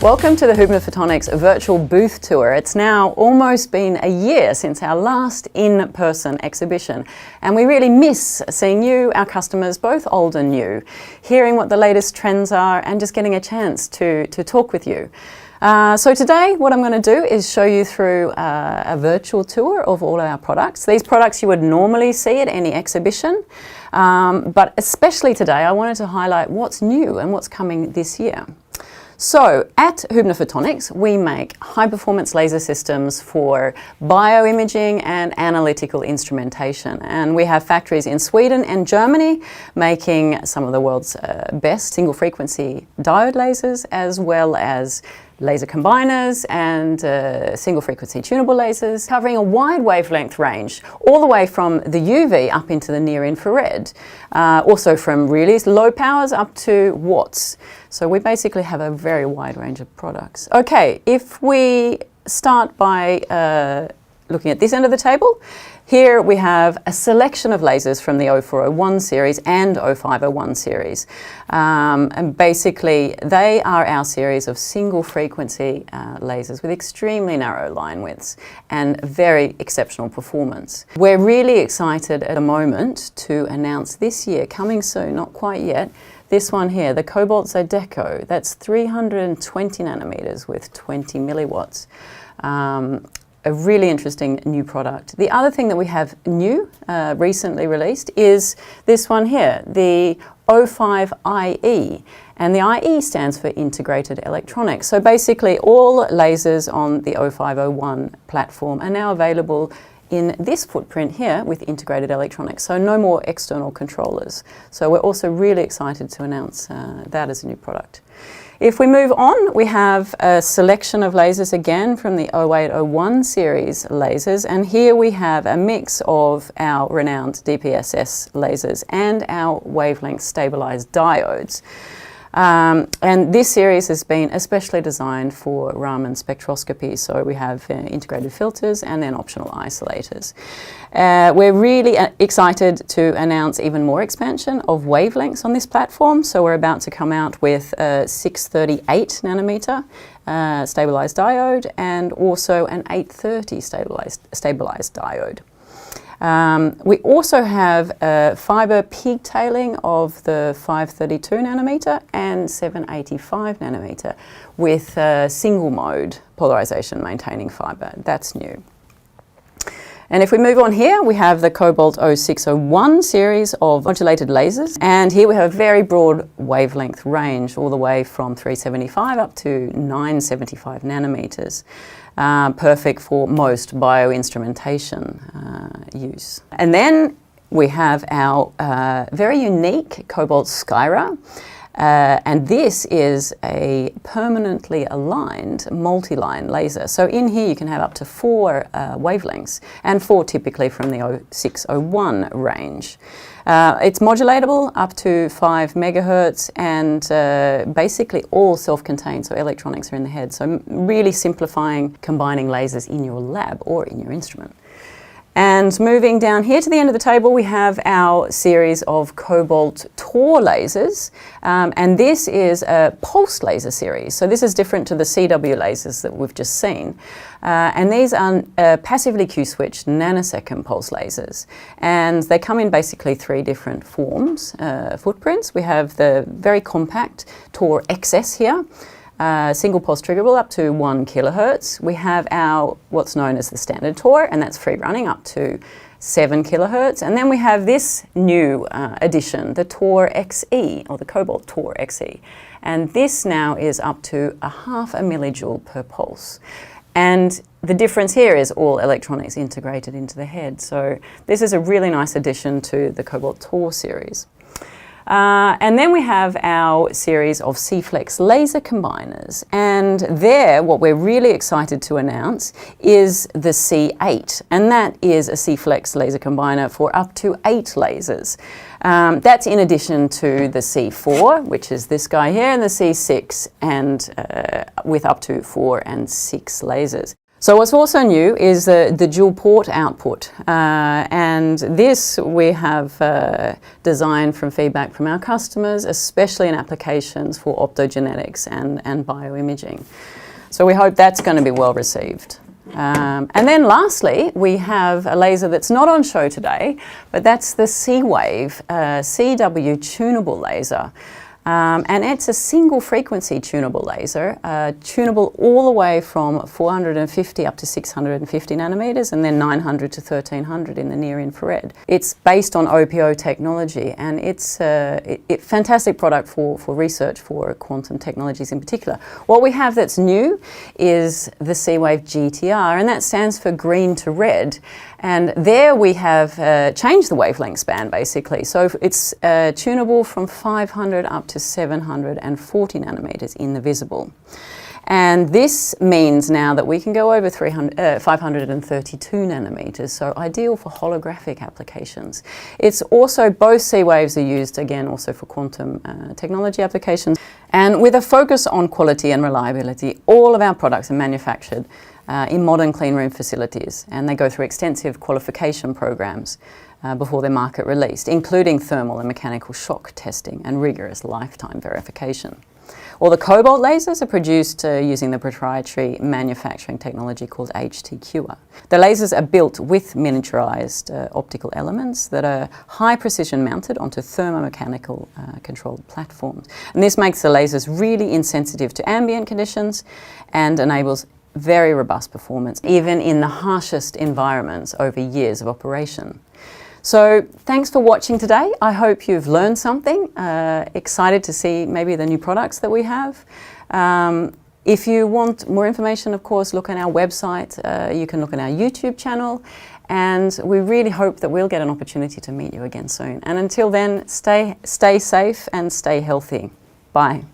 Welcome to the HÜBNER Photonics virtual booth tour. It's now almost been a year since our last in-person exhibition, and we really miss seeing you, our customers, both old and new, hearing what the latest trends are and just getting a chance to talk with you. So today what I'm going to do is show you through a virtual tour of all of our products. These products you would normally see at any exhibition, but especially today I wanted to highlight what's new and what's coming this year. So at HÜBNER Photonics we make high performance laser systems for bioimaging and analytical instrumentation, and we have factories in Sweden and Germany making some of the world's best single frequency diode lasers, as well as laser combiners and single frequency tunable lasers, covering a wide wavelength range, all the way from the UV up into the near infrared, also from really low powers up to watts. So we basically have a very wide range of products. Okay, if we start by looking at this end of the table, here we have a selection of lasers from the 0401 series and 0501 series. And basically they are our series of single frequency lasers with extremely narrow line widths and very exceptional performance. We're really excited at the moment to announce this year, coming soon, not quite yet, this one here, the Cobalt Zydeco. That's 320 nanometers with 20 milliwatts. A really interesting new product. The other thing that we have new, recently released, is this one here, the 05IE. And the IE stands for Integrated Electronics. So basically all lasers on the 0501 platform are now available in this footprint here with integrated electronics, so no more external controllers. So we're also really excited to announce that as a new product. If we move on, we have a selection of lasers again from the 0801 series lasers, and here we have a mix of our renowned DPSS lasers and our wavelength stabilized diodes. And this series has been especially designed for Raman spectroscopy, so we have integrated filters and then optional isolators. We're really excited to announce even more expansion of wavelengths on this platform, so we're about to come out with a 638 nanometer stabilized diode and also an 830 stabilized diode. We also have fiber pigtailing of the 532 nanometer and 785 nanometer with single mode polarization maintaining fiber. That's new. And if we move on here, we have the Cobalt 0601 series of modulated lasers. And here we have a very broad wavelength range, all the way from 375 up to 975 nanometers. Perfect for most bioinstrumentation use. And then we have our very unique Cobalt Skyra. And this is a permanently aligned multi-line laser. So in here you can have up to 4 wavelengths, and 4 typically from the 0601 range. It's modulatable up to 5 megahertz and basically all self-contained, so electronics are in the head. So really simplifying combining lasers in your lab or in your instrument. And moving down here to the end of the table, we have our series of Cobalt Tor lasers, and this is a pulse laser series. So this is different to the CW lasers that we've just seen. And these are passively Q-switched nanosecond pulse lasers. And they come in basically 3 different forms, footprints. We have the very compact Tor XS here. Single pulse triggerable up to 1 kilohertz. We have our what's known as the standard Tor, and that's free running up to 7 kilohertz. And then we have this new addition, the Tor XE, or the Cobalt Tor XE. And this now is up to 0.5 millijoule per pulse. And the difference here is all electronics integrated into the head. So this is a really nice addition to the Cobalt Tor series. And then we have our series of C-Flex laser combiners, and there what we're really excited to announce is the C8, and that is a C-Flex laser combiner for up to 8 lasers. That's in addition to the C4, which is this guy here, and the C6, and with up to 4 and 6 lasers. So what's also new is the dual port output, and this we have designed from feedback from our customers, especially in applications for optogenetics and bioimaging. So we hope that's going to be well received. And then lastly, we have a laser that's not on show today, but that's the C-Wave CW tunable laser. And it's a single frequency tunable laser, tunable all the way from 450 up to 650 nanometers and then 900 to 1300 in the near infrared. It's based on OPO technology, and it's a fantastic product for research for quantum technologies in particular. What we have that's new is the C-Wave GTR, and that stands for green to red. And there we have changed the wavelength span basically. So it's tunable from 500 up to 740 nanometers in the visible. And this means now that we can go over 532 nanometers, so ideal for holographic applications. It's also, both C-Waves are used again also for quantum technology applications. And with a focus on quality and reliability, all of our products are manufactured in modern cleanroom facilities, and they go through extensive qualification programs before they're market released, including thermal and mechanical shock testing and rigorous lifetime verification. All the cobalt lasers are produced using the proprietary manufacturing technology called HTQR. The lasers are built with miniaturized optical elements that are high precision mounted onto thermomechanical controlled platforms. And this makes the lasers really insensitive to ambient conditions and enables very robust performance, even in the harshest environments over years of operation. So thanks for watching today. I hope you've learned something, excited to see maybe the new products that we have. If you want more information, of course, look on our website. You can look on our YouTube channel, and we really hope that we'll get an opportunity to meet you again soon. And until then, stay safe and stay healthy. Bye.